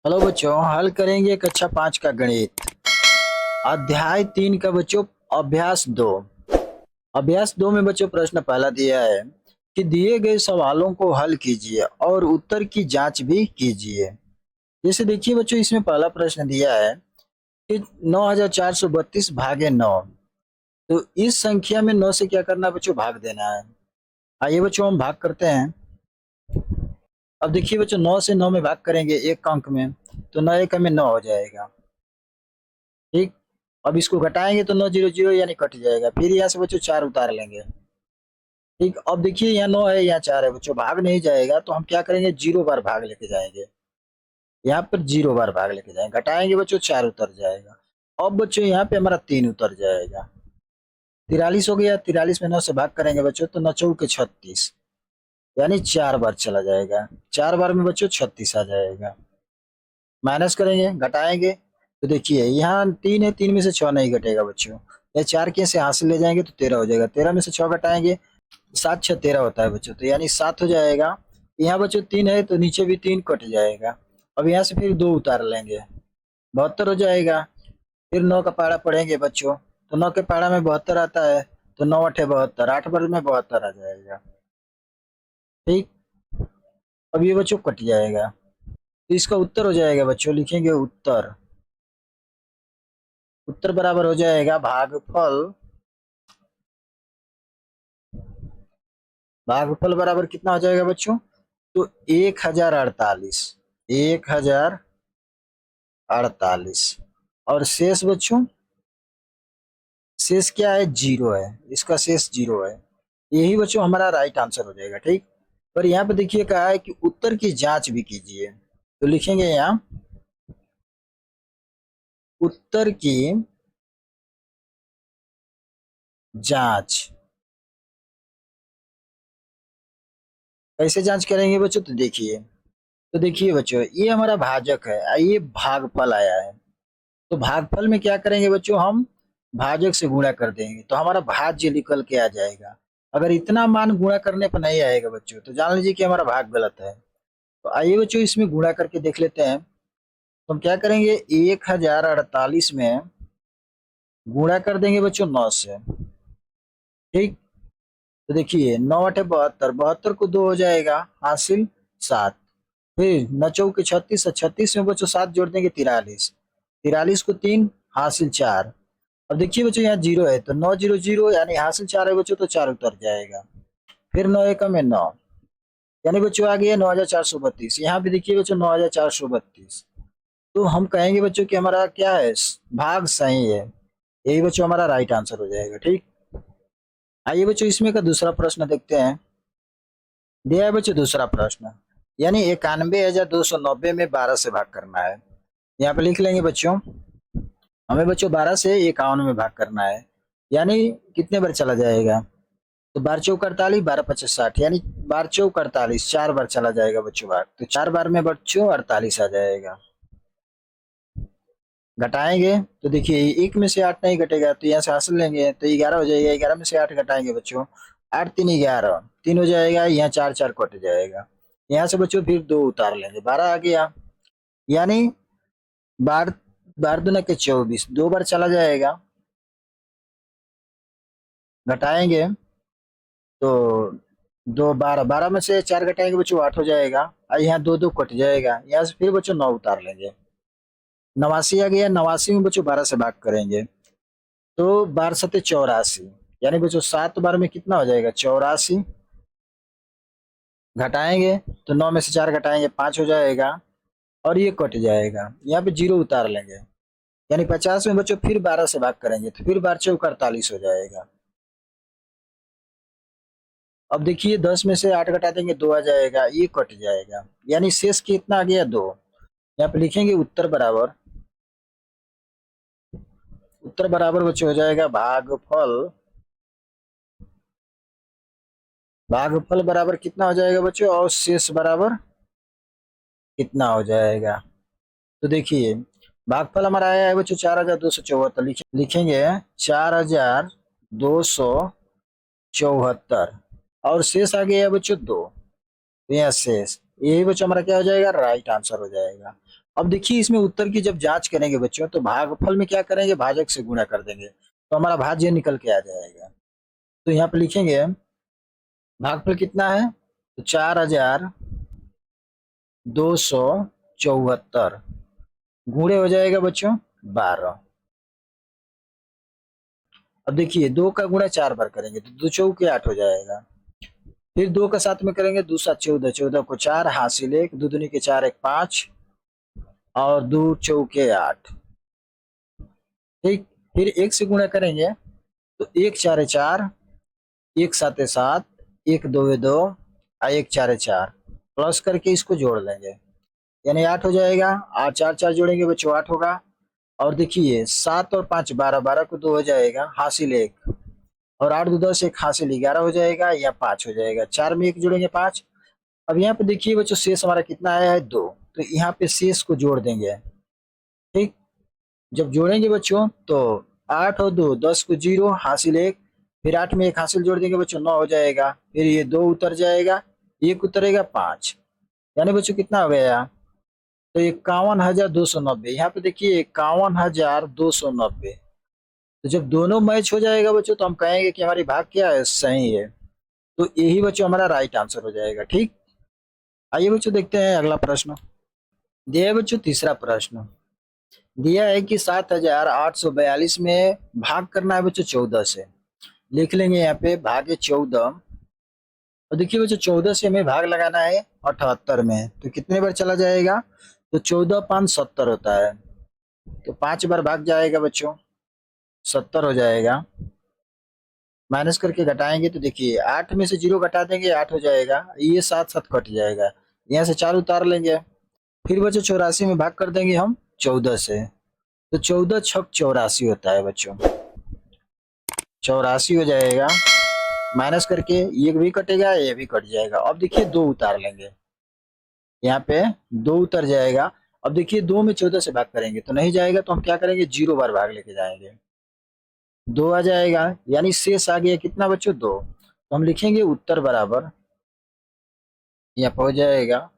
Hello बच्चों, हल करेंगे कक्षा 5 का गणित। अध्याय 3 का बच्चों अभ्यास 2। अभ्यास 2 में बच्चों प्रश्न पहला दिया है कि दिए गए सवालों को हल कीजिए और उत्तर की जांच भी कीजिए। जैसे देखिए बच्चों, इसमें पहला प्रश्न दिया है कि 9432 भागे 9। तो इस संख्या में 9 से क्या करना है बच्चों? भाग देना है। आइए बच्चों हम भाग करते हैं। अब देखिए बच्चों, 9 से 9 में भाग करेंगे एक अंक में, तो 9 एक में 9 हो जाएगा। ठीक। अब इसको घटाएंगे तो 9 0 0 यानी कट जाएगा। फिर यहाँ से बच्चों 4 उतार लेंगे। ठीक। अब देखिए यहाँ 9 है, यहाँ 4 है बच्चों, भाग नहीं जाएगा तो हम क्या करेंगे? 0 बार भाग लेके जाएंगे। यहाँ पर 0 बार भाग लेके जाएंगे, घटाएंगे बच्चों 4 उतर जाएगा। अब बच्चों यहाँ पे हमारा 3 उतर जाएगा। 43 हो गया। 43 में 9 से भाग करेंगे बच्चों तो 9 चौके 36 यानी 4 बार चला जाएगा। 4 बार में बच्चों 36 आ जाएगा। माइनस करेंगे, घटाएंगे तो देखिए यहाँ 3 है, 3 में से 6 नहीं घटेगा बच्चों। ये 4 के से हासिल ले जाएंगे तो 13 हो जाएगा। 13 में से 6 घटाएंगे, 7 6 13 होता है बच्चों, तो यानी 7 हो जाएगा। यहाँ बच्चों 3 है तो नीचे भी 3 कट जाएगा। अब यहाँ से फिर 2 उतार लेंगे, 72 हो जाएगा। फिर 9 का पारा पढ़ेंगे बच्चों, तो 9 के पारा में 72 आता है, तो 9 8 72, 8 बार में 72 आ जाएगा। ठीक। अब ये बच्चों कट जाएगा, तो इसका उत्तर हो जाएगा बच्चों, लिखेंगे उत्तर। उत्तर बराबर हो जाएगा भागफल। भागफल बराबर कितना हो जाएगा बच्चों? तो 1048। 1048। और शेष बच्चों, शेष क्या है? 0 है। इसका शेष 0 है। यही बच्चों हमारा राइट आंसर हो जाएगा। ठीक। पर यहाँ पे देखिए कहा है कि उत्तर की जांच भी कीजिए, तो लिखेंगे यहाँ उत्तर की जांच। कैसे जांच करेंगे बच्चों? तो देखिए बच्चों, ये हमारा भाजक है, ये भागफल आया है। तो भागफल में क्या करेंगे बच्चों? हम भाजक से गुणा कर देंगे तो हमारा भाज्य निकल के आ जाएगा। अगर इतना मान गुणा करने पर नहीं आएगा बच्चों तो जान लीजिए कि हमारा भाग गलत है। तो आइए बच्चों इसमें गुणा करके देख लेते हैं। तो हम क्या करेंगे? 1048 में गुणा कर देंगे बच्चों 9 से। ठीक। तो देखिए 9 8 72, 72 को 2 हो जाएगा, हासिल 7। फिर 9 चौके 36, 36 में बच्चों 7 जोड़ देंगे 43। 43 को 3, हासिल 4। अब देखिए बच्चों यहाँ 0 है तो 9 0 0 यानी हासिल 4 है बच्चों, तो 4 उतर जाएगा। फिर 9 एक में 9 यानी बच्चों आ गया 9432। यहाँ पे देखिए बच्चों 9432। तो हम कहेंगे बच्चों कि हमारा क्या है? भाग सही है। यही बच्चों हमारा राइट आंसर हो जाएगा। ठीक। आइए बच्चों इसमें का दूसरा प्रश्न देखते हैं। दिया है बच्चों दूसरा प्रश्न, यानी 91,290 में 12 से भाग करना है। यहाँ पे लिख लेंगे बच्चों, हमें बच्चों 12 से 51 में भाग करना है, यानी कितने बार चला जाएगा? तो 12 चौक 48, 12 पचास 60, यानी 12 चौक 48, 4 बार चला जाएगा बच्चों भाग, तो 4 बार में बच्चों 48 आ जाएगा। घटाएंगे तो देखिए एक में से 8 नहीं घटेगा तो यहाँ से हासिल लेंगे तो 11 हो जाएगा। 11 में से 8 घटाएंगे बच्चों, 8 3 11, 3 हो जाएगा। यहाँ 4 4 कट जाएगा। यहाँ से बच्चों फिर 2 उतार लेंगे, 12 आ गया। यानी 12 12 दूना के 24, 2 बार चला जाएगा। घटाएंगे तो 2 12, 12 में से 4 घटाएंगे बच्चों 8 हो जाएगा। और यहाँ 2 2 कट जाएगा। यहाँ से फिर बच्चों 9 उतार लेंगे, 89 आ गया। 89 में बच्चों 12 से भाग करेंगे तो 12 सत्ते 84, यानी बच्चों 7 बार में कितना हो जाएगा? 84। घटाएंगे तो 9 में से 4 घटाएंगे 5 हो जाएगा, और ये कट जाएगा। यहाँ पे 0 उतार लेंगे, यानी 50 में बच्चों फिर 12 से भाग करेंगे तो फिर 12 चौक 48 हो जाएगा। अब देखिए 10 में से 8 घटा देंगे 2 आ जाएगा, ये कट जाएगा। यानी शेष कितना आ गया? 2। यहाँ पे लिखेंगे उत्तर बराबर। उत्तर बराबर बच्चों हो जाएगा भागफल। भागफल बराबर कितना हो जाएगा बच्चों? और शेष बराबर कितना हो जाएगा? तो देखिए भागफल हमारा आया है बच्चों 4274। लिखेंगे 4274, और शेष आ गया है बच्चों 2। तो यहाँ शेष यही बच्चों हमारा क्या हो जाएगा, राइट आंसर हो जाएगा। अब देखिए इसमें उत्तर की जब जांच करेंगे बच्चों तो भागफल में क्या करेंगे, भाजक से गुणा कर देंगे तो हमारा भाज्य निकल के आ जाएगा। तो यहाँ पे लिखेंगे भागफल कितना है, तो 4274 गुणे हो जाएगा बच्चों 12। अब देखिए 2 का गुणा 4 बार करेंगे तो 2 चौके 8 हो जाएगा। फिर 2 का साथ में करेंगे 2 7 14, 14 को 4 हासिल 1, 2 दूनी के 4 1 5 और 2 चौके 8। ठीक, फिर 1 से गुणा करेंगे तो 1 4 4, 1 7 7, 1 2 2 और 1 4 4 प्लस करके इसको जोड़ लेंगे यानी 8 हो जाएगा। 8 4 4 जोड़ेंगे बच्चों 8 होगा। और देखिए 7 और 5 12, 12 को 2 हो जाएगा हासिल 1 और 8 2 10, 1 हासिल 11 हो जाएगा या 5 हो जाएगा। 4 में 1 जोड़ेंगे 5। अब यहाँ पे देखिए बच्चों शेष हमारा कितना आया है 2, तो यहाँ पे शेष को जोड़ देंगे। ठीक, जब जोड़ेंगे बच्चों तो 8 और 2 10 को 0 हासिल 1, फिर 8 में 1 हासिल जोड़ देंगे बच्चों 9 हो जाएगा। फिर ये 2 उतर जाएगा, 1 उतरेगा 5, यानी बच्चों कितना हो गया, तो 51,290। यहाँ पे देखिए 51,290। तो जब दोनों मैच हो जाएगा बच्चों तो हम कहेंगे कि हमारी भाग क्या है, सही है। तो यही बच्चों हमारा राइट आंसर हो जाएगा। ठीक, आइए बच्चों देखते हैं अगला प्रश्न। दिया है बच्चों तीसरा प्रश्न, दिया है कि 7,842 में भाग करना है बच्चों 14 से। लिख लेंगे यहाँ पे भागे 14। और देखिए बच्चों 14 से हमें भाग लगाना है 78 में, तो कितने बार चला जाएगा, तो 14 5 70 होता है, तो 5 बार भाग जाएगा बच्चों 70 हो जाएगा। माइनस करके घटाएंगे तो देखिए 8 में से 0 घटा देंगे 8 हो जाएगा, ये 7 7 कट जाएगा, यहाँ से 4 उतार लेंगे। फिर बच्चों 84 में भाग कर देंगे हम 14 से, तो 14 छक 84 होता है बच्चों, 84 हो जाएगा। माइनस करके ये भी कटेगा ये भी कट जाएगा। अब देखिए 2 उतार लेंगे, यहाँ पे 2 उतर जाएगा। अब देखिए 2 में 14 से भाग करेंगे तो नहीं जाएगा, तो हम क्या करेंगे 0 बार भाग लेके जाएंगे, 2 आ जाएगा, यानी शेष आ गया कितना बच्चों 2। तो हम लिखेंगे उत्तर बराबर, यहाँ पर हो जाएगा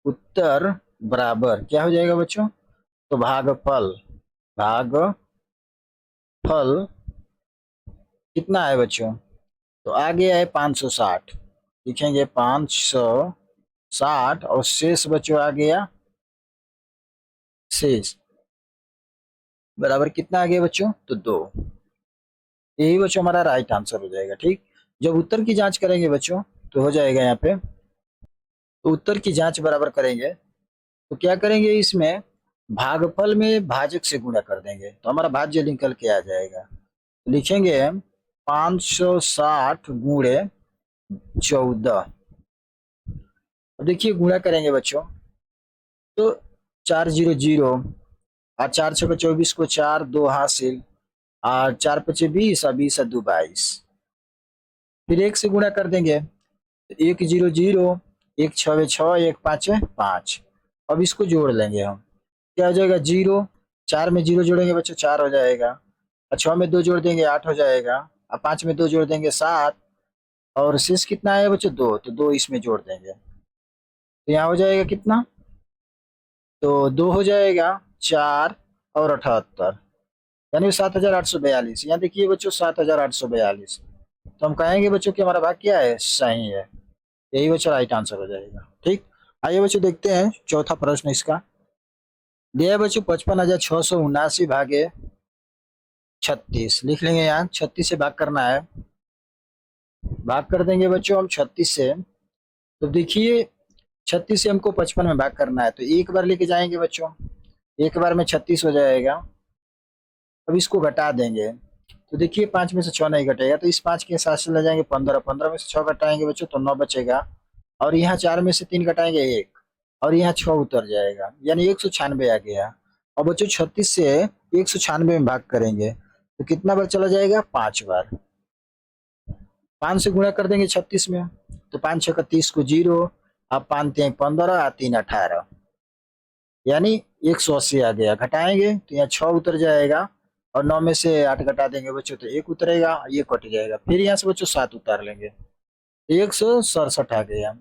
उत्तर बराबर क्या हो जाएगा बच्चों, तो भागफल, भागफल कितना है बच्चों, तो आ गया है 560। लिखेंगे 560 और शेष बच्चों आ गया, शेष बराबर कितना आ गया बच्चों, तो 2। यही बच्चों हमारा राइट आंसर हो जाएगा। ठीक, जब उत्तर की जांच करेंगे बच्चों तो हो जाएगा यहाँ पे, तो उत्तर की जांच बराबर करेंगे तो क्या करेंगे, इसमें भागफल में भाजक से गुणा कर देंगे तो हमारा भाज्य निकल के आ जाएगा। लिखेंगे 560 गुणे 14। अब देखिए गुणा करेंगे बच्चों तो 400 और 4 6 24 को 4 2 हासिल और 4 5 20 और 20 2 22। फिर 1 से गुणा कर देंगे तो 1 0 0, 1 6 6, 1 5 5। अब इसको जोड़ लेंगे हम, क्या हो जाएगा 0, 4 में 0 जोड़ेंगे बच्चों 4 हो जाएगा, और 6 में 2 जोड़ देंगे 8 हो जाएगा, और 5 में 2 जोड़ देंगे 7, और शेष कितना है बच्चों 2, तो 2 इसमें जोड़ देंगे तो यहाँ हो जाएगा कितना, तो 2 हो जाएगा 4 और 78, यानी 7,842। यहाँ देखिए बच्चों 7,842। तो हम कहेंगे बच्चों कि हमारा भाग क्या है, सही है। यही बच्चों राइट आंसर हो जाएगा। ठीक, आइए बच्चों देखते हैं चौथा प्रश्न इसका। दिया है बच्चों 55,679 भागे 36। लिख लेंगे यहाँ 36 से भाग करना है, भाग कर देंगे बच्चों हम 36 से। तो देखिए 36 से हमको 55 में भाग करना है तो एक बार लेके जाएंगे बच्चों, एक बार में 36 हो जाएगा। अब इसको घटा देंगे तो देखिए 5 में से 6 नहीं घटेगा, तो इस 5 के साथ से ले जाएंगे 15, 15 में से 6 घटाएंगे बच्चों तो 9 बचेगा, और यहाँ 4 में से 3 घटाएंगे 1, और यहाँ 6 उतर जाएगा, यानी 196 आ गया। और बच्चों 36 से 196 में भाग करेंगे तो कितना बार चला जाएगा, 5 बार। 5 से गुणा कर देंगे 36 में तो 5 6 30 को 0, अब 5 3 15 3 18, यानी 180 आ गया। घटाएंगे तो यहाँ 6 उतर जाएगा, और 9 में से 8 घटा देंगे बच्चों तो 1 उतरेगा, ये कट जाएगा। फिर यहाँ से बच्चों 7 उतार लेंगे, 167 आ गया।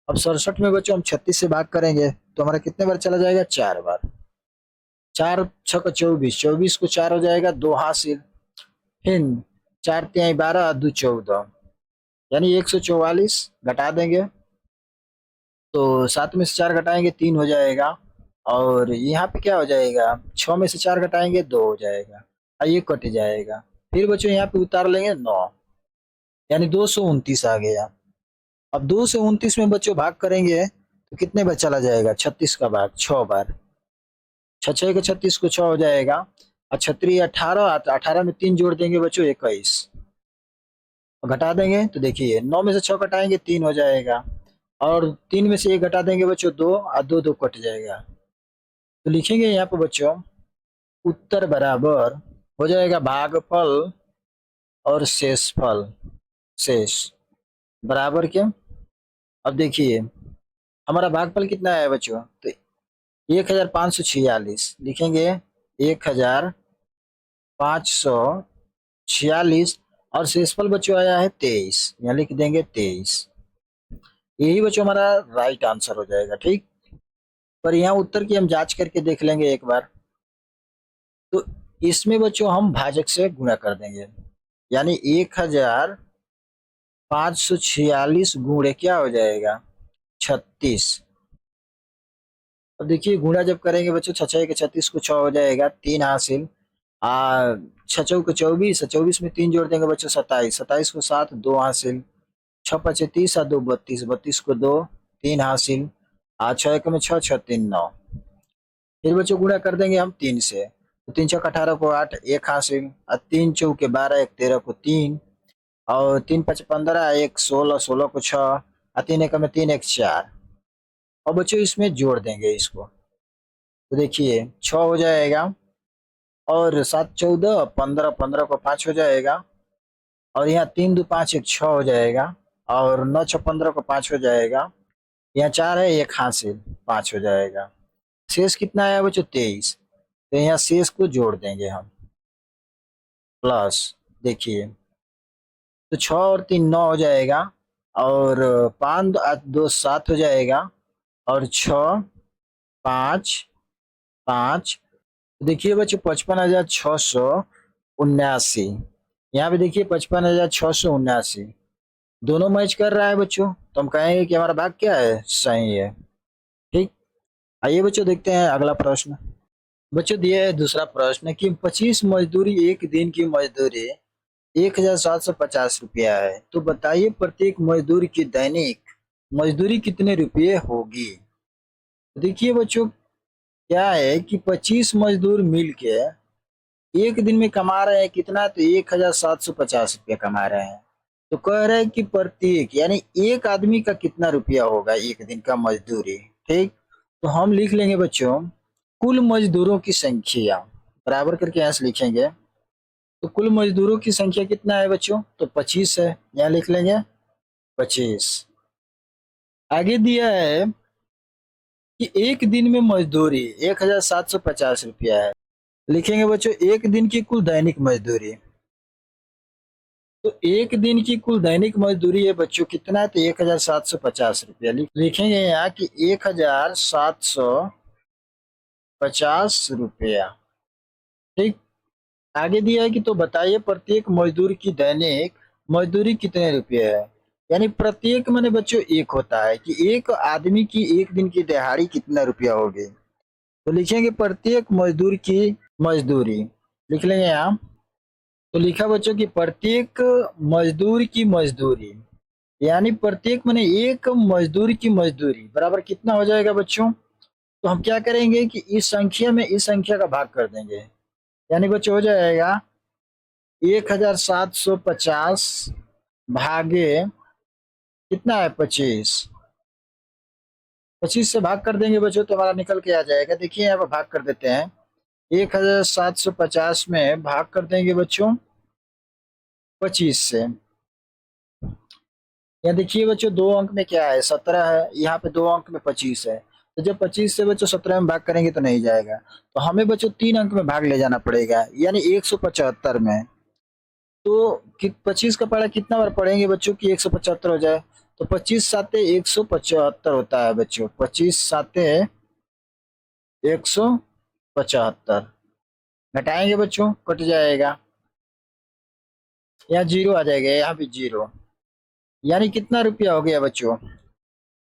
अब 67 में बच्चों हम 36 से भाग करेंगे तो हमारा कितने बार चला जाएगा? 4 बार। 4 6 24, 24 को 4 हो जाएगा, 2 हासिल। फिर 4 तिहाई 12, 2 14, यानी 144 घटा देंगे तो 7 में से 4 घटाएंगे 3 हो जाएगा। और यहाँ पे क्या हो जाएगा? 6 में से 4 घटाएंगे 2 हो जाएगा, और ये कट जाएगा। फिर बच्चों यहाँ पे उतार लेंगे 9, यानी 229 आ गया। अब 229 में बच्चों भाग करेंगे तो कितने बार चला जाएगा? 36 का भाग 6 बार। 6 6 के 36 को 6 हो जाएगा, और 36 18, 18 में 3 जोड़ देंगे बच्चों 21, घटा देंगे तो देखिए 9 में से 6 घटाएंगे 3 हो जाएगा, और 3 में से 1 घटा देंगे बच्चों 2, और 2 2 कट जाएगा। तो लिखेंगे यहाँ पे बच्चों उत्तर बराबर हो जाएगा भागफल और शेषफल। शेष बराबर के, अब देखिए हमारा भागफल कितना है बच्चों? तो 1546 लिखेंगे, 1546, और शेषफल बच्चों आया है 23, यहाँ लिख देंगे 23। यही बच्चों हमारा राइट आंसर हो जाएगा। ठीक, पर यहाँ उत्तर की हम जांच करके देख लेंगे एक बार। तो इसमें बच्चों हम भाजक से गुणा कर देंगे, यानी 1546 गुणे क्या हो जाएगा? 36। अब देखिए गुणा जब करेंगे बच्चों 6 के 36 को 6 हो जाएगा, 3 हासिल। 6 को 24, 24 में 3 जोड़ देंगे बच्चों 27, 27 को 7, 2 हासिल। 6 5 30, 2 32, 32 को 2, 3 हासिल। 6 1 में 6, 6 3 9। फिर बच्चों गुणा कर देंगे हम 3 से, तो 3 6 18 को 8, 1 हासिल। 3 चौके 12, 1 13 को 3, और 3 5 15, 1 16, 16 को 6, 3 1 में 3, 1 4। और बच्चों इसमें जोड़ देंगे इसको, तो देखिए 6 हो जाएगा, और 7 14, 15 15 को 5 हो जाएगा, और यहाँ 3 2 5 1 6 हो जाएगा, और 9 6 15 को 5 हो जाएगा। यहाँ 4 है, 1 हासिल, 5 हो जाएगा। शेष कितना आया बच्चों? 23। तो यहाँ शेष को जोड़ देंगे हम, प्लस देखिए तो 6 और 3 9 हो जाएगा, और 5 2 7 हो जाएगा, और 6 5 5। देखिए बच्चों 55,679, यहाँ पे देखिए 55,679 दोनों मैच कर रहा है बच्चों, तो हम कहेंगे कि हमारा भाग क्या है? सही है। ठीक, आइए बच्चों देखते हैं अगला प्रश्न। बच्चों दिया है दूसरा प्रश्न कि 25 मजदूरी एक दिन की मजदूरी 1,750 रुपया है, तो बताइए प्रत्येक मजदूर की दैनिक मजदूरी कितने रुपये होगी? देखिए बच्चों क्या है कि 25 मजदूर मिलके एक दिन में कमा रहे हैं कितना? तो 1,750 रुपया कमा रहे हैं। तो कह रहे हैं कि प्रत्येक यानी एक आदमी का कितना रुपया होगा एक दिन का मजदूरी। ठीक, तो हम लिख लेंगे बच्चों कुल मजदूरों की संख्या बराबर करके यहाँ से लिखेंगे। तो कुल मजदूरों की संख्या कितना है बच्चों? तो 25 है, यहाँ लिख लेंगे 25। आगे दिया है कि एक दिन में मजदूरी 1,750 रुपया है, लिखेंगे बच्चों एक दिन की कुल दैनिक मजदूरी। तो एक दिन की कुल दैनिक मजदूरी है बच्चों कितना है? तो 1,750 रुपया लिखेंगे यहाँ कि 1,750 रुपया। ठीक, आगे दिया है कि तो बताइए प्रत्येक मजदूर की दैनिक मजदूरी कितने रुपए है? यानी प्रत्येक मैंने बच्चों एक होता है कि एक आदमी की एक दिन की दिहाड़ी कितना रुपया होगी। तो लिखेंगे प्रत्येक मजदूर की मजदूरी, लिख लेंगे यहाँ। तो लिखा बच्चों की प्रत्येक मजदूर की मजदूरी, यानी प्रत्येक मैंने एक मजदूर की मजदूरी बराबर कितना हो जाएगा बच्चों? तो हम क्या करेंगे कि इस संख्या में इस संख्या का भाग कर देंगे, यानी बच्चों हो जाएगा 1,750 भागे कितना है? 25। 25 से भाग कर देंगे बच्चों तो हमारा निकल के आ जाएगा। देखिए यहाँ पर भाग कर देते हैं, 1,750 में भाग कर देंगे बच्चों 25 से। यहाँ देखिए बच्चों 2 अंक में क्या है? 17 है, यहाँ पे 2 अंक में 25 है। तो जब 25 से बच्चों 17 में भाग करेंगे तो नहीं जाएगा, तो हमें बच्चों 3 अंक में भाग ले जाना पड़ेगा, यानी 175 में। तो 25 का पढ़ा कितना बार पढ़ेंगे बच्चों की 175 हो जाए? तो 25 साते 175 होता है बच्चों। 25 साते 175 घटाएंगे बच्चों, कट जाएगा, यहाँ जीरो आ जाएगा, यहाँ भी जीरो। यानी कितना रुपया हो गया बच्चों?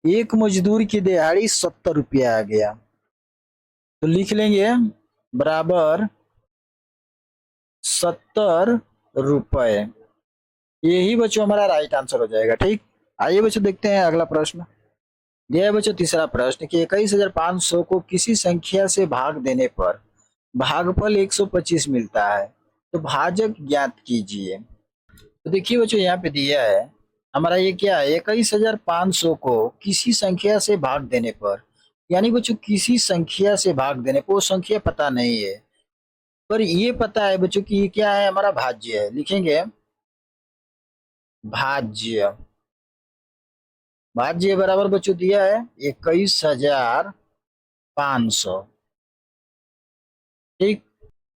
एक मजदूर की दिहाड़ी 70 रुपया आ गया। तो लिख लेंगे बराबर 70 रुपए। यही बच्चों हमारा राइट आंसर हो जाएगा। ठीक, आइए बच्चों देखते हैं अगला प्रश्न। दिया है बच्चों तीसरा प्रश्न कि 21,500 को किसी संख्या से भाग देने पर भागफल 125 मिलता है, तो भाजक ज्ञात कीजिए। तो देखिए बच्चों यहाँ पे दिया है हमारा ये क्या है, 21,500 को किसी संख्या से भाग देने पर, यानी बच्चों किसी संख्या से भाग देने पर, वो संख्या पता नहीं है पर ये पता है बच्चों कि ये क्या है, हमारा भाज्य है। लिखेंगे भाज्य। भाज्य बराबर बच्चों दिया है 21,500। ठीक,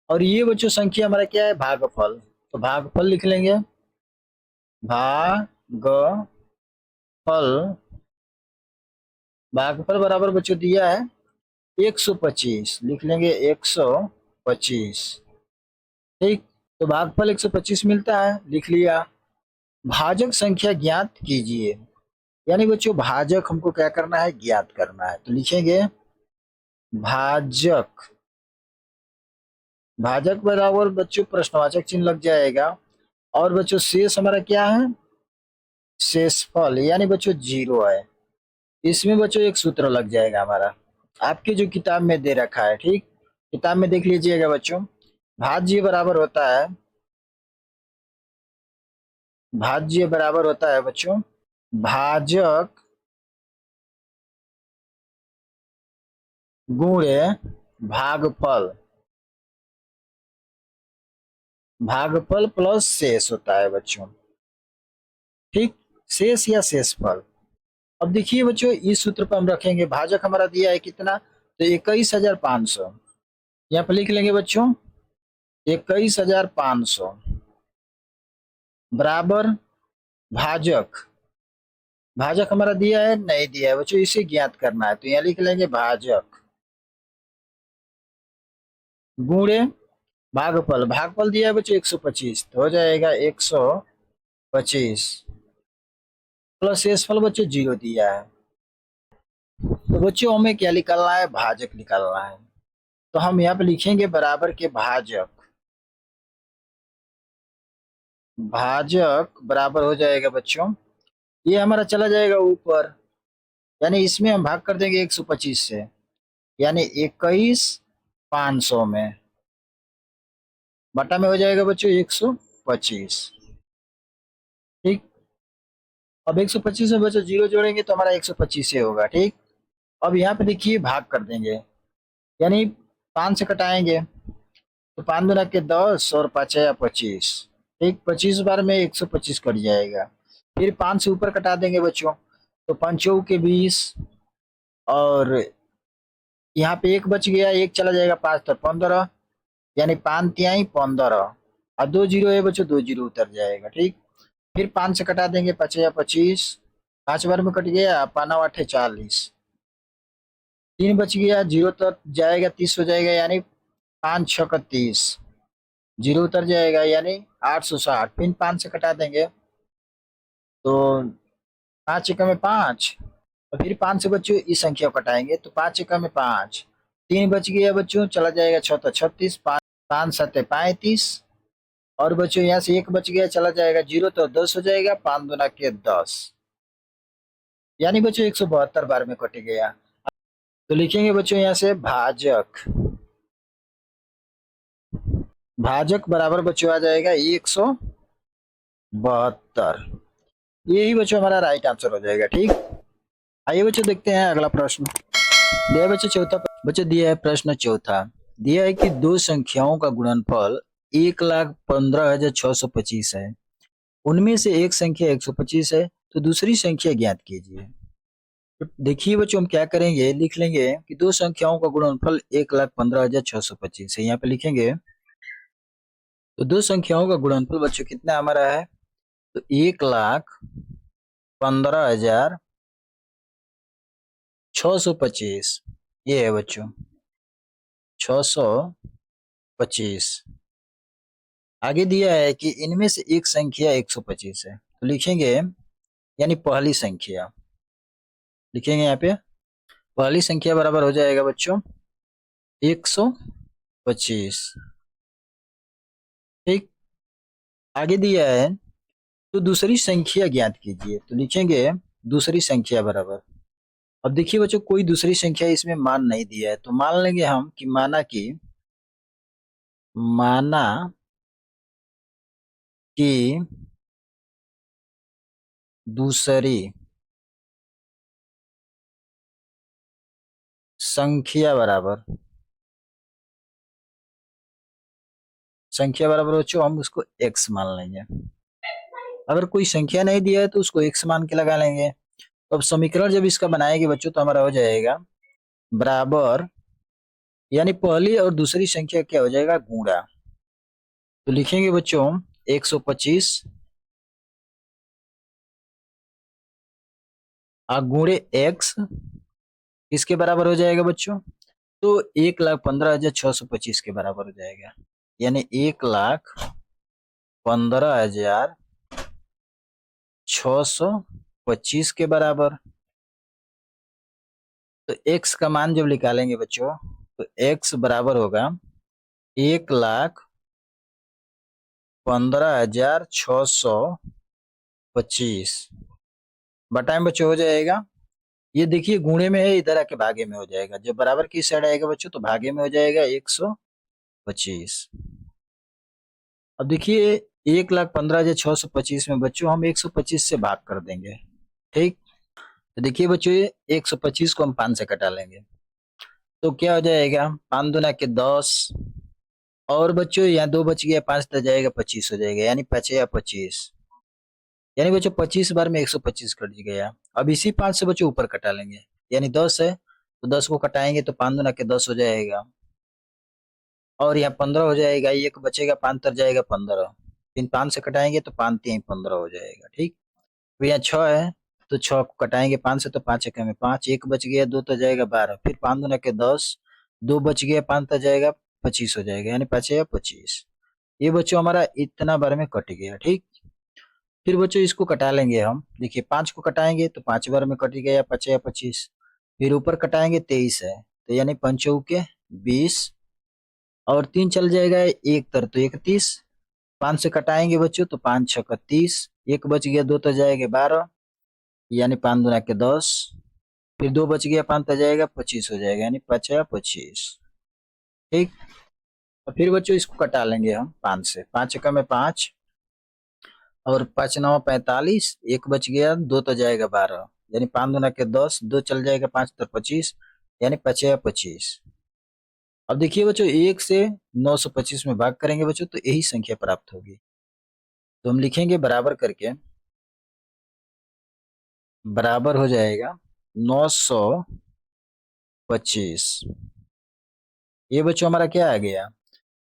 और ये बच्चों संख्या हमारा क्या है, भागफल। तो भागफल लिख लेंगे, भागफल। भागफल बराबर बच्चों दिया है 125, लिख लेंगे 125। ठीक, तो भागफल 125 मिलता है, लिख लिया। भाजक संख्या ज्ञात कीजिए, यानी बच्चों भाजक हमको क्या करना है, ज्ञात करना है। तो लिखेंगे भाजक। भाजक बराबर बच्चों प्रश्नवाचक चिन्ह लग जाएगा, और बच्चों शेष हमारा क्या है, शेषफल, यानी बच्चों जीरो है। इसमें बच्चों एक सूत्र लग जाएगा हमारा, आपके जो किताब में दे रखा है। ठीक, किताब में देख लीजिएगा बच्चों। भाज्य बराबर होता है, भाज्य बराबर होता है बच्चों भाजक गुणे भागफल। भागफल प्लस शेष होता है बच्चों। ठीक, शेष या शेषफल। अब देखिए बच्चों इस सूत्र पर हम रखेंगे, भाजक हमारा दिया है कितना, तो 21,500। यहाँ पर लिख लेंगे बच्चों 21,500 बराबर भाजक। भाजक हमारा दिया है, नहीं दिया है बच्चों, इसे ज्ञात करना है। तो यहाँ लिख लेंगे भाजक गुणे भागफल। भागफल दिया है बच्चों 125, तो हो जाएगा 125 प्लस शेषफल बच्चों जीरो दिया है। तो बच्चों हमें क्या निकालना है, भाजक निकालना है। तो हम यहाँ पे लिखेंगे बराबर के भाजक। भाजक बराबर हो जाएगा बच्चों, ये हमारा चला जाएगा ऊपर, यानी इसमें हम भाग कर देंगे 125 से, यानी 21,500 में, बटा में हो जाएगा बच्चों 125। ठीक, अब 125 में बच्चों जीरो जोड़ेंगे तो हमारा 125 से होगा। ठीक, अब यहाँ पे देखिए भाग कर देंगे, यानी 5 से कटाएंगे, तो 5 दूना के 10 और 5 या 25। ठीक, 25 बार में 125 कट जाएगा, फिर 5 से ऊपर कटा देंगे बच्चों, तो 5 के 20, और यहाँ पे एक बच गया, एक चला जाएगा 5 तो 15, यानी 5 तिहाई 15, और 2 जीरो है बच्चों, 2 जीरो उतर जाएगा। ठीक, फिर 5 से कटा देंगे, 5 या 25, 5 बार में कट गया, 5 8 40, 3 बच गया, जीरो तो जाएगा 30 हो जाएगा, यानी 5 6 30, जीरो उतर जाएगा, यानी 860। फिर 5 से कटा देंगे, तो 5 एकम में 5, और फिर 5 से बच्चों इस संख्या को कटाएंगे, तो 5 एकम में 5, 3 बच गया बच्चों, चला जाएगा 6 तो 36, 5 7 35, और बच्चों यहाँ से एक बच गया, चला जाएगा जीरो तो 10 हो जाएगा, 5 दूना के 10, यानी बच्चों 172 बार में कट गया। तो लिखेंगे बच्चों यहाँ से भाजक। भाजक बराबर बच्चों आ जाएगा 172। यही बच्चों हमारा राइट आंसर हो जाएगा। ठीक, आइए बच्चों देखते हैं अगला प्रश्न। दिया बच्चों चौथा, बच्चों दिया है प्रश्न चौथा। दिया है कि दो संख्याओं का गुणनफल 1,15,625 है, उनमें से एक संख्या 125 है, तो दूसरी संख्या ज्ञात कीजिए। तो देखिए बच्चों हम क्या करेंगे, लिख लेंगे कि दो संख्याओं का गुणनफल 1,15,625 है। यहाँ पे लिखेंगे, तो दो संख्याओं का गुणनफल बच्चों कितना हमारा है, तो 1,15,625 15,625, ये है बच्चों 625। आगे दिया है कि इनमें से एक संख्या 125 है, तो लिखेंगे यानी पहली संख्या लिखेंगे यहाँ पे, पहली संख्या बराबर हो जाएगा बच्चों 125। ठीक, आगे दिया है तो दूसरी संख्या ज्ञात कीजिए, तो लिखेंगे दूसरी संख्या बराबर। अब देखिए बच्चों कोई दूसरी संख्या इसमें मान नहीं दिया है, तो मान लेंगे हम कि माना कि दूसरी संख्या बराबर बच्चों हम उसको x मान लेंगे। अगर कोई संख्या नहीं दिया है तो उसको x मान के लगा लेंगे। तो अब समीकरण जब इसका बनाएंगे बच्चों तो हमारा हो जाएगा बराबर, यानी पहली और दूसरी संख्या क्या हो जाएगा गुणा। तो लिखेंगे बच्चों 125 गुणे x किसके बराबर हो जाएगा बच्चों, तो 1,15,625 के बराबर हो जाएगा, यानी 1,15,625 के बराबर। तो x का मान जब निकालेंगे बच्चों तो x बराबर होगा 1,15,625 बटा में बच्चों हो जाएगा, ये देखिए गुणे में है, इधर आके भागे में हो जाएगा, जब बराबर की साइड आएगा बच्चों तो भागे में हो जाएगा 125। अब देखिए 1,15,625 में बच्चों हम 125 से भाग कर देंगे। ठीक, तो देखिए बच्चों ये 125 को हम 5 से कटा लेंगे, तो क्या हो जाएगा 5 दूना के 10, और बच्चों यहाँ 2 बच गया, 5 तो जाएगा 25 हो जाएगा, यानी 5 या 25, यानी बच्चों 25 बार में 125 कट गया। अब इसी 5 से बच्चों ऊपर कटा लेंगे, यानी 10 है तो 10 को कटाएंगे तो 5 दूना के 10 हो जाएगा, और यहाँ 15 हो जाएगा, एक बचेगा 5 तर जाएगा 15, फिर 5 से कटाएंगे तो 5 3 15 हो जाएगा। ठीक, तो यहाँ 6 है तो 6 को कटाएंगे 5 से तो 5 एक में 5, एक बच गया 2 तो जाएगा 12, फिर 5 दूना के 10, 2 बच गया 5 तो जाएगा 25 हो जाएगा, यानी 5 या 25। ये बच्चों हमारा इतना बार में कट गया। ठीक, फिर बच्चों इसको कटा लेंगे हम, देखिए 5 को कटाएंगे तो 5 बार में कट गया 5 या 25, फिर ऊपर कटाएंगे 23 है तो यानी 5 के 20, और 3 चल जाएगा एक तर तो 31, 5 से कटाएंगे बच्चों तो 5 6 का 30, एक बच गया 2 तो जाएगा 12, यानी 5 दूना के 10, फिर 2 बच गया 5 तो जाएगा 25 हो जाएगा, यानी 5 या 25। ठीक, और फिर बच्चों इसको कटा लेंगे हम 5 से, 5 का में 5, और 5 9 45, एक बच गया 2 तो जाएगा 12, यानी 5 दूना के 10, 2 चल जाएगा 5 तो 25, यानी 5 या 25। अब देखिए बच्चों 1 से 925 में भाग करेंगे बच्चों तो यही संख्या प्राप्त होगी, तो हम लिखेंगे बराबर करके, बराबर हो जाएगा 925। ये बच्चों हमारा क्या आ गया,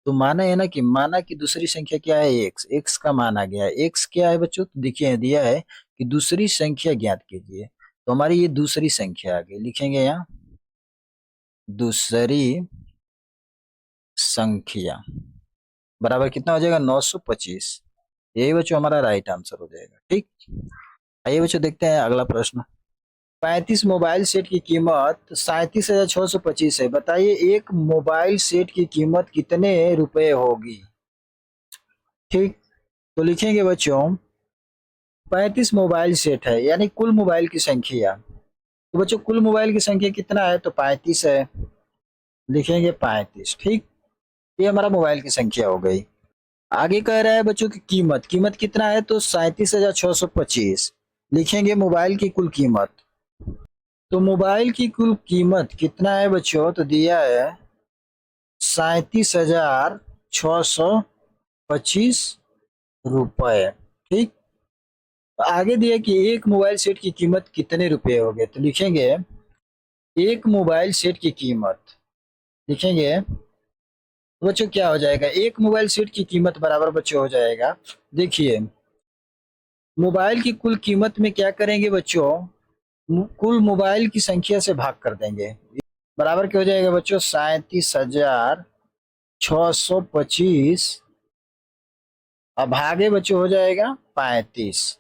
तो माना है ना कि माना कि दूसरी संख्या क्या है एक्स, एक्स का मान आ गया। एक्स क्या है बच्चों, तो देखिए दिया है कि दूसरी संख्या ज्ञात कीजिए, तो हमारी ये दूसरी संख्या आ गई, लिखेंगे यहाँ दूसरी संख्या बराबर कितना हो जाएगा 925। यही बच्चों हमारा राइट आंसर हो जाएगा। ठीक, आइए बच्चों देखते हैं अगला प्रश्न। 35 मोबाइल सेट की कीमत 37,625 है, बताइए एक मोबाइल सेट की कीमत कितने रुपए होगी। ठीक, तो लिखेंगे बच्चों 35 मोबाइल सेट है, यानी कुल मोबाइल की संख्या, तो बच्चों कुल मोबाइल की संख्या कितना है, तो 35 है, लिखेंगे 35। ठीक, ये हमारा मोबाइल की संख्या हो गई। आगे कह रहा है बच्चों की कीमत, कीमत कितना है, तो 37,625, लिखेंगे मोबाइल की कुल कीमत। तो मोबाइल की कुल कीमत कितना है बच्चों, तो दिया है 37,625 रुपए। ठीक, तो आगे दिया कि एक मोबाइल सेट की कीमत कितने रुपए हो गए, तो लिखेंगे एक मोबाइल सेट की कीमत, लिखेंगे तो बच्चों क्या हो जाएगा, एक मोबाइल सेट की कीमत बराबर बच्चों हो जाएगा, देखिए मोबाइल की कुल कीमत में क्या करेंगे बच्चों, कुल मोबाइल की संख्या से भाग कर देंगे। बराबर क्या हो जाएगा बच्चों, 37,625 अब भागे बच्चों हो जाएगा 35।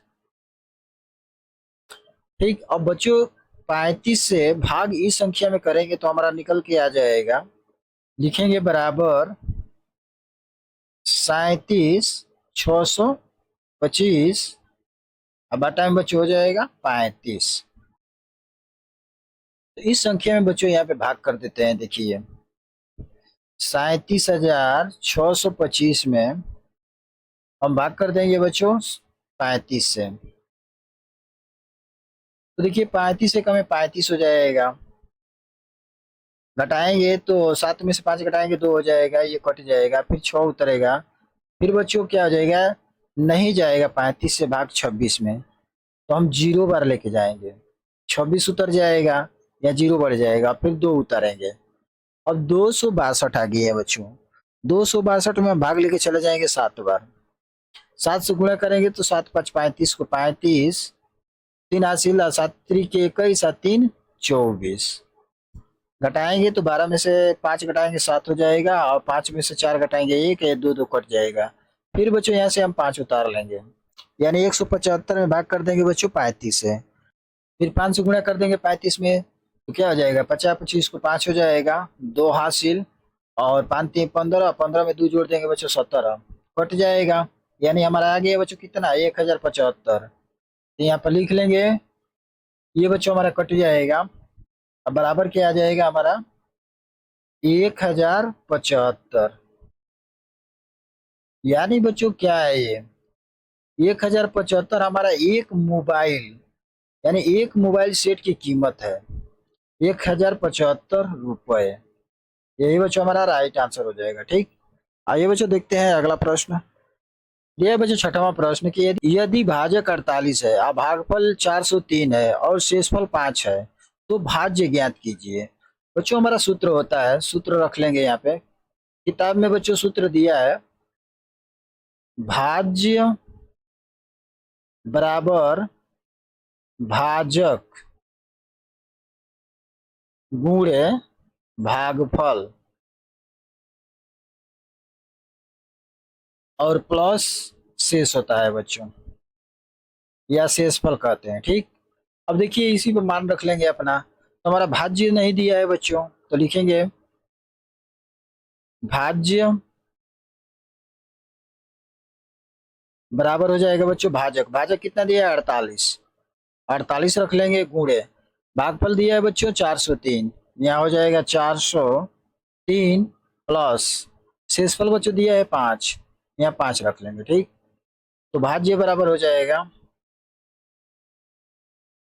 ठीक, अब बच्चों 35 से भाग इस संख्या में करेंगे तो हमारा निकल के आ जाएगा, लिखेंगे बराबर 37,625 अब टाइम बच्चों हो जाएगा 35। तो इस संख्या में बच्चों यहाँ पे भाग कर देते हैं। देखिए 37,625 में हम भाग कर देंगे बच्चों 35 से। तो देखिए 35 से कम है 35 हो जाएगा, घटाएंगे तो 7 में से 5 घटाएंगे 2 हो जाएगा, ये कट जाएगा, फिर 6 उतरेगा, फिर बच्चों क्या हो जाएगा, नहीं जाएगा 35 से भाग 26 में, तो हम 0 बार लेके जाएंगे, 26 उतर जाएगा या 0 बढ़ जाएगा, फिर 2 उतारेंगे। अब 262 आ गई है बच्चों, 262 में हम भाग लेके चले जाएंगे 7 बार, 7 से गुणा करेंगे तो 7 5 35 को 35, 3 हासिल, 7 3 के 21, 7 3 24, घटाएंगे तो 12 में से 5 घटाएंगे 7 हो जाएगा, और 5 में से 4 घटाएंगे 1 है, 2 2 कट जाएगा। फिर बच्चों यहाँ से हम 5 उतार लेंगे, यानी 175 में भाग कर देंगे बच्चों 35 से, फिर 5 से गुणा कर देंगे 35 में, तो क्या हो जाएगा 50 25 को 5 हो जाएगा, 2 हासिल, और 5 3 15, 15 में 2 जोड़ देंगे बच्चों 17, कट जाएगा, यानी हमारा आ गया बच्चों कितना 1075। तो यहाँ पर लिख लेंगे, ये बच्चों हमारा कट जाएगा, अब बराबर क्या आ जाएगा हमारा 1075। यानी बच्चों क्या है ये 1075 हमारा एक मोबाइल, यानी एक मोबाइल सेट की कीमत है 1075 रुपए। यही बच्चों हमारा राइट आंसर हो जाएगा। ठीक, आइए बच्चों देखते हैं अगला प्रश्न। यह बच्चों छठवां प्रश्न कि यदि भाजक 48 है, भागफल 403 है और शेषफल 5 है, तो भाज्य ज्ञात कीजिए। बच्चों हमारा सूत्र होता है, सूत्र रख लेंगे यहाँ पे, किताब में बच्चों सूत्र दिया है, भाज्य बराबर भाजक गुणे भागफल और प्लस शेष होता है बच्चों, या शेषफल कहते हैं। ठीक, अब देखिए इसी पर मान रख लेंगे अपना, तो हमारा भाज्य नहीं दिया है बच्चों, तो लिखेंगे भाज्य बराबर हो जाएगा बच्चों भाजक, भाजक कितना दिया है 48, 48 रख लेंगे, गुणे भागफल दिया है बच्चों 403, यहाँ हो जाएगा 403 प्लस शेषफल बच्चों दिया है 5, यहाँ 5 रख लेंगे। ठीक, तो भाज्य बराबर हो जाएगा,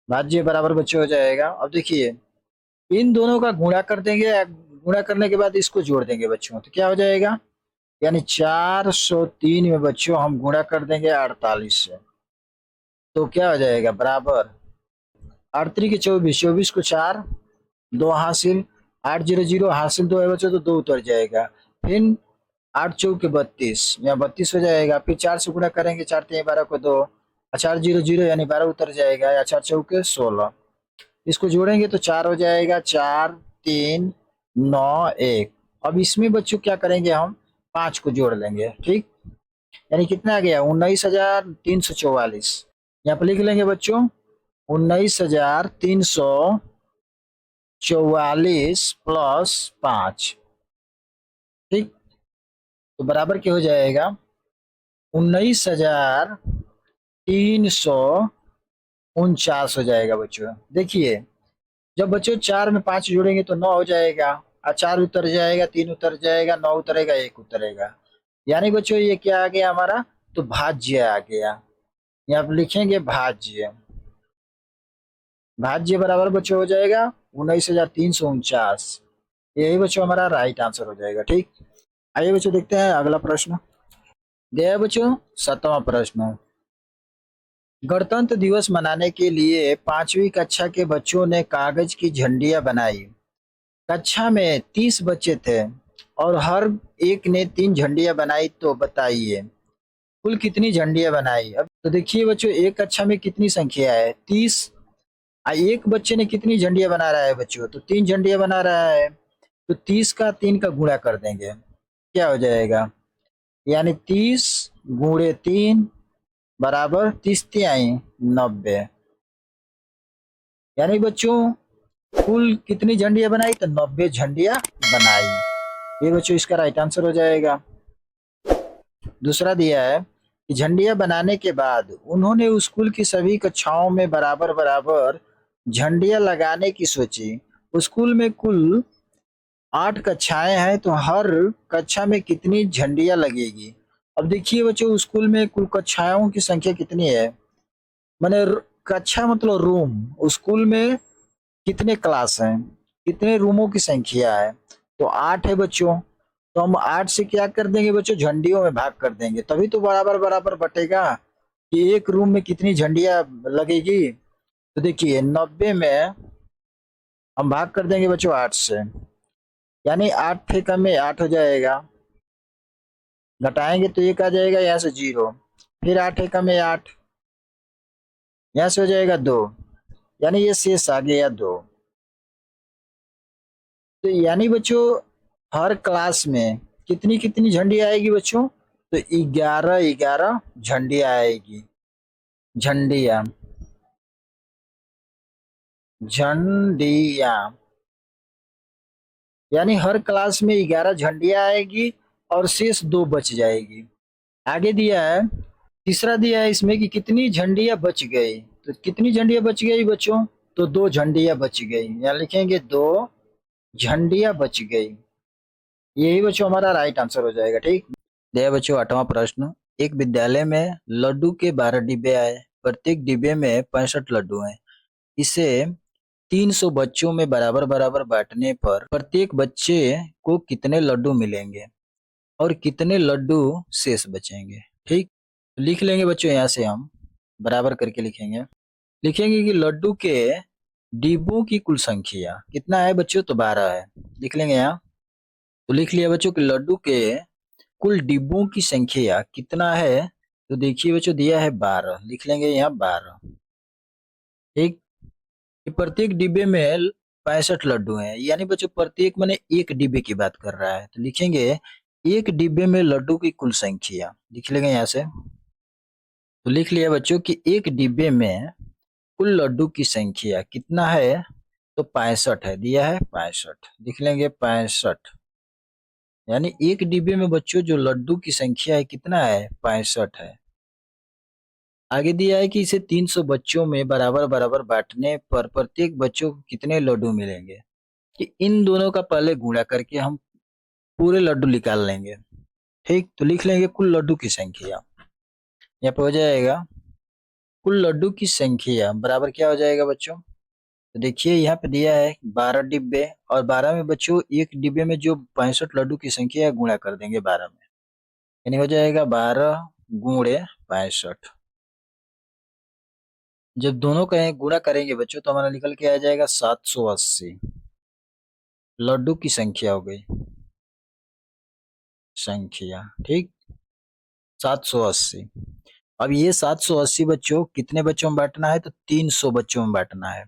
भाज्य बराबर बच्चों हो जाएगा, अब देखिए इन दोनों का गुणा कर देंगे, गुणा करने के बाद इसको जोड़ देंगे बच्चों, तो क्या हो जाएगा, यानी 403 में बच्चों हम गुणा कर देंगे 48 से, तो क्या हो जाएगा बराबर 8 3 के 24, 24 को 4, 2 हासिल, 8 0 0 हासिल 2 है बच्चों, तो 2 उतर जाएगा, फिर 8 4 के 32, यहाँ 32 हो जाएगा, फिर 4 से गुणा करेंगे, 4 3 12 को 2, 4 0 0 यानी 12 उतर जाएगा, या 4 चौके 16, इसको जोड़ेंगे तो 4 हो जाएगा, 4 3 9 1। अब इसमें बच्चों क्या करेंगे, हम 5 को जोड़ लेंगे। ठीक, यानी कितना आ गया 19,344, यहाँ पर लिख लेंगे बच्चों 19,344 प्लस 5। ठीक, तो बराबर क्या हो जाएगा 19,349 हो जाएगा बच्चों। देखिए जब बच्चों 4 में 5 जोड़ेंगे तो 9 हो जाएगा, और 4 उतर जाएगा, 3 उतर जाएगा, 9 उतरेगा, 1 उतरेगा, यानी बच्चों ये क्या आ गया हमारा, तो भाज्य आ गया, यहाँ पर लिखेंगे भाज्य, भाज्य बराबर बच्चों हो जाएगा 19,349, यही बच्चों हमारा राइट आंसर हो जाएगा। ठीक, आइए बच्चों देखते हैं अगला प्रश्न। गया बच्चों 7वां प्रश्न, गणतंत्र दिवस मनाने के लिए 5वीं कक्षा के बच्चों ने कागज की झंडियां बनाई। कक्षा में 30 बच्चे थे और हर एक ने 3 झंडियां बनाई, तो बताइए कुल कितनी झंडियां बनाई। अब तो देखिए बच्चों, एक कक्षा में कितनी संख्या है, 30। एक बच्चे ने कितनी झंडियां बना रहा है बच्चों, तो 3 झंडियां बना रहा है। तो 30 का 3 का गुणा कर देंगे, क्या हो जाएगा, यानी 30 गुणे 3 बराबर 30 तिहाई 90। यानी बच्चों कुल कितनी झंडियां बनाई, तो 90 झंडियां बनाई। ये बच्चों इसका राइट आंसर हो जाएगा। दूसरा दिया है कि झंडियां बनाने के बाद उन्होंने स्कूल की सभी कक्षाओं में बराबर बराबर झंडियां लगाने की सोची। स्कूल में कुल 8 कक्षाएं हैं, तो हर कक्षा में कितनी झंडियां लगेगी। अब देखिए बच्चों, स्कूल में कुल कक्षाओं की संख्या कितनी है, माने कक्षा मतलब रूम। स्कूल में कितने क्लास हैं, कितने रूमों की संख्या है, तो 8 है बच्चों। तो हम 8 से क्या कर देंगे बच्चों, झंडियों में भाग कर देंगे, तभी तो बराबर बराबर बटेगा कि एक रूम में कितनी झंडियां लगेगी। तो देखिए 90 में हम भाग कर देंगे बच्चों 8 से, यानी 8 फेंका में 8 हो जाएगा, घटाएंगे तो एक आ जाएगा, यहाँ से 0, फिर 8 एकम में 8, यहाँ से हो जाएगा 2, यानी ये शेष आ गया 2। तो यानी बच्चों हर क्लास में कितनी कितनी झंडी आएगी बच्चों, तो 11 झंडी आएगी। झंडिया झंडिया यानी हर क्लास में 11 झंडियां आएगी और शेष 2 बच जाएगी। आगे दिया है, तीसरा दिया है इसमें कि कितनी झंडियां बच गई। तो कितनी झंडियां बच गई बच्चों, तो 2 झंडियां बच गई, यहाँ लिखेंगे 2 झंडियां बच गई। यही बच्चों हमारा राइट आंसर हो जाएगा। ठीक, दिया बच्चों 8वां प्रश्न। एक विद्यालय में लड्डू के 12 डिब्बे आए, प्रत्येक डिब्बे में 65 लड्डू हैं। इसे 300 बच्चों में बराबर बराबर बांटने पर प्रत्येक बच्चे को कितने लड्डू मिलेंगे और कितने लड्डू शेष बचेंगे। ठीक, लिख लेंगे बच्चों, यहाँ से हम बराबर करके लिखेंगे। लिखेंगे कि लड्डू के डिब्बों की कुल संख्या कितना है बच्चों, तो 12 है, लिख लेंगे यहाँ। तो लिख लिया बच्चों कि लड्डू के कुल डिब्बों की संख्या कितना है, तो देखिए बच्चों दिया है 12, लिख लेंगे यहाँ 12। ठीक, प्रत्येक डिब्बे में 65 लड्डू हैं, यानी बच्चों प्रत्येक मैंने एक डिब्बे की बात कर रहा है, तो लिखेंगे एक डिब्बे में लड्डू की कुल संख्या, लिख लेंगे यहाँ से। तो लिख लिया बच्चों कि एक डिब्बे में कुल लड्डू की संख्या कितना है, तो 65 है, दिया है 65, लिख लेंगे 65। यानी एक डिब्बे में बच्चों जो लड्डू की संख्या है कितना है, 65 है। आगे दिया है कि इसे 300 बच्चों में बराबर बराबर बांटने पर प्रत्येक बच्चों को कितने लड्डू मिलेंगे। कि इन दोनों का पहले गुणा करके हम पूरे लड्डू निकाल लेंगे। ठीक, तो लिख लेंगे कुल लड्डू की संख्या, यहाँ पे हो जाएगा कुल लड्डू की संख्या बराबर क्या हो जाएगा बच्चों, तो देखिए यहाँ पे दिया है 12 डिब्बे, और 12 में बच्चों एक डिब्बे में जो 65 लड्डू की संख्या है गुणा कर देंगे 12 में, यानी हो जाएगा 12 गुणे 65। जब दोनों का गुणा करेंगे बच्चों तो हमारा निकल के आ जाएगा 780 लड्डू की संख्या हो गई, संख्या। ठीक, 780। अब ये 780 बच्चों कितने बच्चों में बांटना है, तो 300 बच्चों में बांटना है,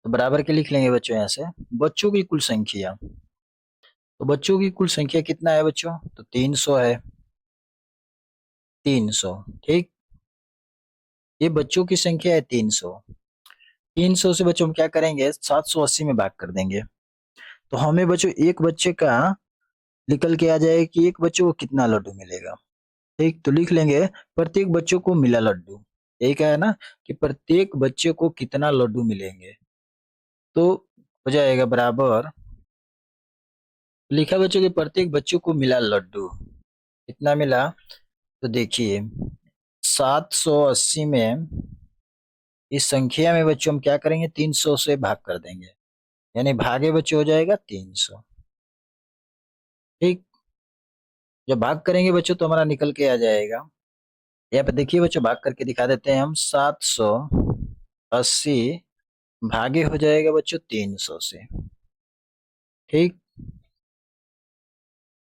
तो बराबर के लिख लेंगे बच्चों यहाँ से बच्चों की कुल संख्या। तो बच्चों की कुल संख्या कितना है बच्चों, तो 300 है, 300। ठीक, ये बच्चों की संख्या है 300। 300 से बच्चों हम क्या करेंगे, 780 में भाग कर देंगे, तो हमें बच्चों एक बच्चे का निकल के आ जाएगा कि एक बच्चे को कितना लड्डू मिलेगा। ठीक, तो लिख लेंगे प्रत्येक बच्चों को मिला लड्डू, यही क्या है ना कि प्रत्येक बच्चे को कितना लड्डू मिलेंगे, तो हो जाएगा बराबर, लिखा बच्चों के प्रत्येक बच्चों को मिला लड्डू, कितना मिला, तो देखिए 780 में इस संख्या में बच्चों हम क्या करेंगे, 300 से भाग कर देंगे, यानी भागे बच्चों हो जाएगा 300। ठीक, जब भाग करेंगे बच्चों तो हमारा निकल के आ जाएगा, यहाँ पे देखिए बच्चों भाग करके दिखा देते हैं हम, 780 भागे हो जाएगा बच्चों 300 से। ठीक,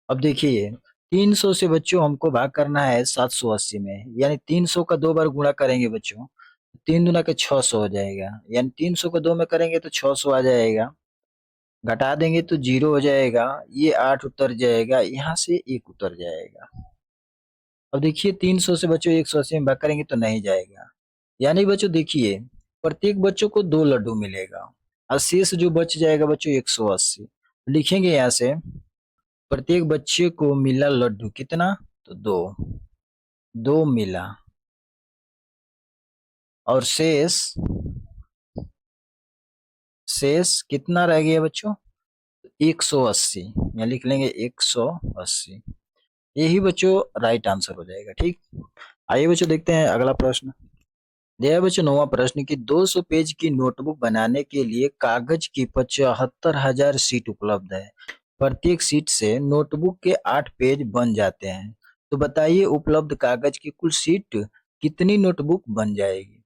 अब देखिए 300 से बच्चों हमको भाग करना है 780 में, यानी 300 का 2 बार गुणा करेंगे बच्चों, 3 दूना के 600 हो जाएगा, यानी 300 को 2 में करेंगे तो 600 आ जाएगा, घटा देंगे तो 0 हो जाएगा, ये 8 उतर जाएगा, यहाँ से 1 उतर जाएगा। अब देखिए 300 से बच्चों 180 में भाग करेंगे तो नहीं जाएगा, यानी बच्चों देखिए प्रत्येक बच्चों को 2 लड्डू मिलेगा और शेष जो बच जाएगा बच्चों 180। लिखेंगे यहाँ से प्रत्येक बच्चे को मिला लड्डू कितना, तो 2, 2 मिला, और शेष शेष कितना रह गया बच्चों, 180, यहाँ लिख लेंगे 180। यही बच्चों राइट आंसर हो जाएगा। ठीक, आइए बच्चों देखते हैं अगला प्रश्न। दिया है बच्चों 9वां प्रश्न की 200 पेज की नोटबुक बनाने के लिए कागज की 75,000 सीट उपलब्ध है, प्रत्येक सीट से नोटबुक के 8 पेज बन जाते हैं, तो बताइए उपलब्ध कागज की कुल सीट कितनी नोटबुक बन जाएगी।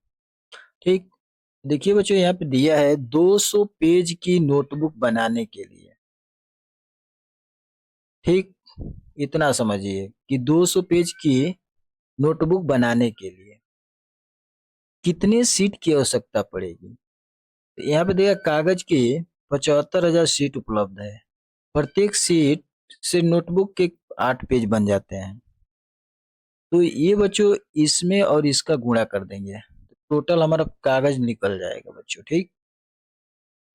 ठीक, देखिए बच्चों यहाँ पे दिया है 200 पेज की नोटबुक बनाने के लिए। ठीक, इतना समझिए कि 200 पेज की नोटबुक बनाने के लिए कितने सीट की आवश्यकता पड़ेगी। तो यहाँ पे देखिए कागज की 75,000 सीट उपलब्ध है, प्रत्येक सीट से नोटबुक के 8 पेज बन जाते हैं, तो ये बच्चों इसमें और इसका गुणा कर देंगे, टोटल हमारा कागज निकल जाएगा बच्चों। ठीक,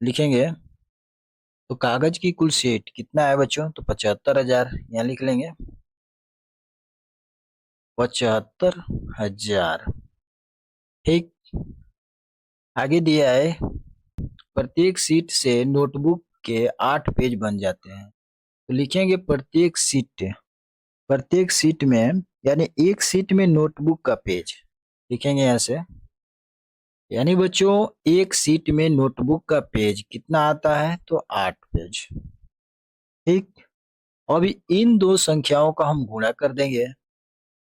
लिखेंगे तो कागज की कुल सीट कितना है बच्चों, तो 75,000, यहाँ लिख लेंगे 75,000। ठीक, आगे दिया है प्रत्येक सीट से नोटबुक के 8 पेज बन जाते हैं, तो लिखेंगे प्रत्येक सीट में, यानी एक सीट में नोटबुक का पेज लिखेंगे यहाँ से, यानी बच्चों एक सीट में नोटबुक का पेज कितना आता है, तो 8 पेज। ठीक, अब इन दो संख्याओं का हम गुणा कर देंगे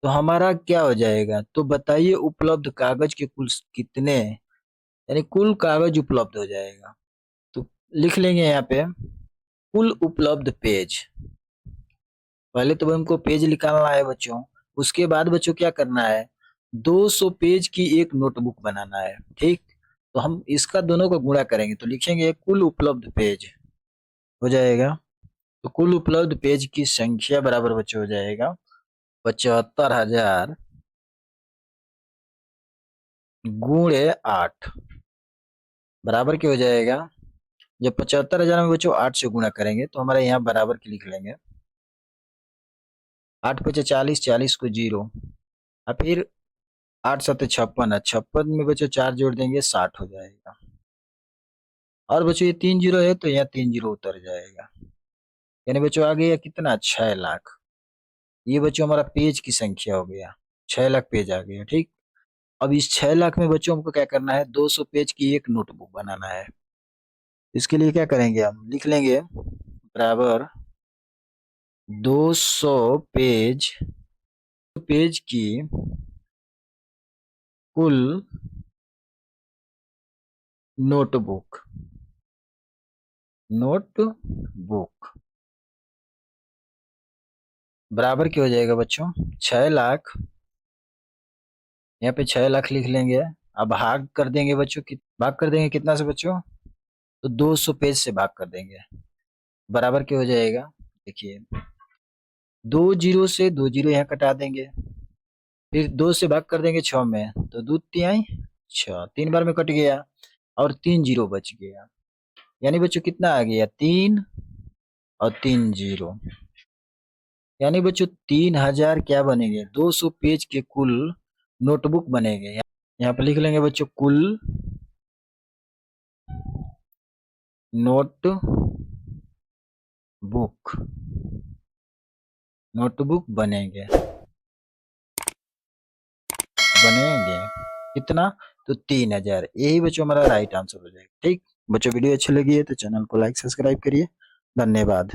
तो हमारा क्या हो जाएगा, तो बताइए उपलब्ध कागज के कुल कितने, यानी कुल कागज उपलब्ध हो जाएगा। तो लिख लेंगे यहाँ पे कुल उपलब्ध पेज, पहले तो हमको पेज निकालना है बच्चों, उसके बाद बच्चों क्या करना है, 200 पेज की एक नोटबुक बनाना है। ठीक, तो हम इसका दोनों का गुणा करेंगे, तो लिखेंगे कुल उपलब्ध पेज हो जाएगा, तो कुल उपलब्ध पेज की संख्या बराबर बच्चों हो जाएगा 75,000 गुणे 8 बराबर क्या हो जाएगा, जब 75,000 में बच्चों 8 से गुणा करेंगे तो हमारे यहाँ बराबर की लिख लेंगे, 8 पचे 40, 40 को 0, और फिर 8 सत्ते 56, 56 में बच्चों 4 जोड़ देंगे 60 हो जाएगा, और बच्चों ये 3 जीरो है तो यहाँ 3 जीरो उतर जाएगा, यानी बच्चों आ गया कितना, 6 लाख। ये बच्चों हमारा पेज की संख्या हो गया, 6 लाख पेज आ गया। ठीक, अब इस 6 लाख में बच्चों हमको क्या करना है, 200 पेज की एक नोटबुक बनाना है। इसके लिए क्या करेंगे, हम लिख लेंगे बराबर 200 पेज की कुल नोटबुक बराबर क्या हो जाएगा बच्चों, 6 लाख, यहाँ पे 6 लाख लिख लेंगे, अब भाग कर देंगे बच्चों, भाग कर देंगे कितना से बच्चों, तो 200 पेज से भाग कर देंगे, बराबर क्या हो जाएगा, देखिए 2 जीरो से 2 जीरो यहाँ कटा देंगे, फिर 2 से भाग कर देंगे 6 में, तो 2 तिहाई 6, 3 बार में कट गया, और 3 जीरो बच गया, यानी बच्चों कितना आ गया, 3 और 3 जीरो, यानी बच्चों 3,000 क्या बनेंगे, 200 पेज के कुल नोटबुक बनेंगे। यहाँ पे लिख लेंगे बच्चों कुल नोटबुक बनेंगे कितना, तो 3,000। यही बच्चों हमारा राइट आंसर हो जाएगा। ठीक बच्चों, वीडियो अच्छी लगी है तो चैनल को लाइक सब्सक्राइब करिए। धन्यवाद।